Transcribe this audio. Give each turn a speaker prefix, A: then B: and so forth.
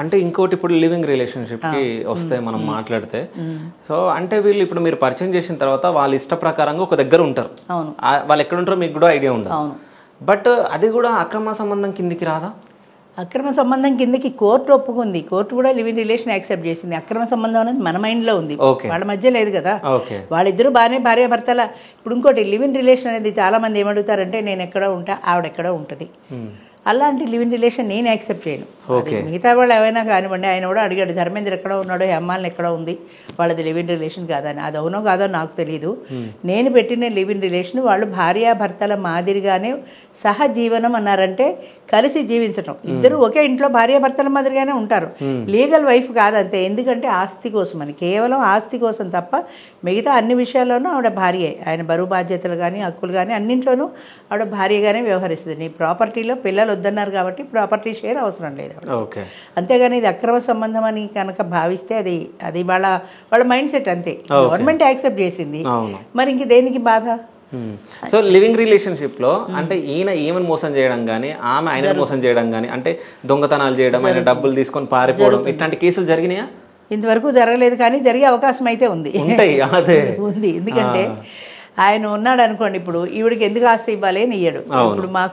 A: అంటే ఇంకోటి ఇప్పుడు లివింగ్ రిలేషన్షిప్కి వస్తే మనం మాట్లాడితే సో అంటే వీళ్ళు ఇప్పుడు మీరు పరిచయం చేసిన తర్వాత వాళ్ళ ఇష్ట ప్రకారంగా ఒక దగ్గర ఉంటారు, వాళ్ళు ఎక్కడ ఉంటారో మీకు కూడా ఐడియా ఉండదు. బట్ అది కూడా అక్రమ సంబంధం కిందికి రాదా?
B: అక్రమ సంబంధం కిందకి కోర్టు ఒప్పుకుంది, కోర్టు కూడా లివింగ్ రిలేషన్ యాక్సెప్ట్ చేసింది. అక్రమ సంబంధం అనేది మన మైండ్లో ఉంది, వాళ్ళ మధ్య లేదు కదా. వాళ్ళిద్దరూ బాగానే భార్య భర్తల. ఇప్పుడు ఇంకోటి లివింగ్ రిలేషన్ అనేది చాలా మంది ఏమడుగుతారంటే నేను ఎక్కడో ఉంటా ఆవిడ ఎక్కడో ఉంటుంది, అలాంటి లివింగ్ రిలేషన్ నేను యాక్సెప్ట్ చేయను. మిగతా వాళ్ళు ఏమైనా కానివ్వండి. ఆయన కూడా అడిగాడు ధర్మేంద్ర ఎక్కడ ఉన్నాడో, అమ్మాయిని ఎక్కడ ఉంది, వాళ్ళది లివింగ్ రిలేషన్ కాదని. అది అవునో కాదో నాకు తెలియదు. నేను పెట్టిన లివింగ్ రిలేషన్ వాళ్ళు భార్యాభర్తల మాదిరిగానే సహజీవనం అన్నారంటే కలిసి జీవించటం. ఇద్దరు ఒకే ఇంట్లో భార్యాభర్తల మాదిరిగానే ఉంటారు, లీగల్ వైఫ్ కాదంతే. ఎందుకంటే ఆస్తి కోసం అని, కేవలం ఆస్తి కోసం తప్ప మిగతా అన్ని విషయాల్లోనూ ఆవిడ భార్యే. ఆయన బరువు బాధ్యతలు కానీ హక్కులు కానీ అన్నింట్లోనూ ఆవిడ భార్యగానే వ్యవహరిస్తుంది. నీ ప్రాపర్టీలో పిల్లలు వద్దన్నారు కాబట్టి ప్రాపర్టీ షేర్ అవసరం లేదు, అంతేగాని ఇది అక్రమ సంబంధం అని కనుక భావిస్తే అది వాళ్ళ మైండ్ సెట్ అంతే. గవర్నమెంట్ యాక్సెప్ట్ చేసింది, మరి ఇంక దేనికి బాధ?
A: సో లివింగ్ రిలేషన్షిప్ లో అంటే ఈమెను మోసం చేయడం కానీ ఆమె ఆయన మోసం చేయడం కానీ, అంటే దొంగతనాలు చేయడం, ఆయన డబ్బులు తీసుకొని పారిపోవడం, ఇట్లాంటి కేసులు జరిగినాయా?
B: ఇంతవరకు జరగలేదు, కానీ జరిగే అవకాశం అయితే ఉంది. ఎందుకంటే ఆయన ఉన్నాడు అనుకోండి, ఇప్పుడు ఈవిడికి ఎందుకు ఆస్తి ఇవ్వాలి అని ఇయ్యడు. ఇప్పుడు మాకు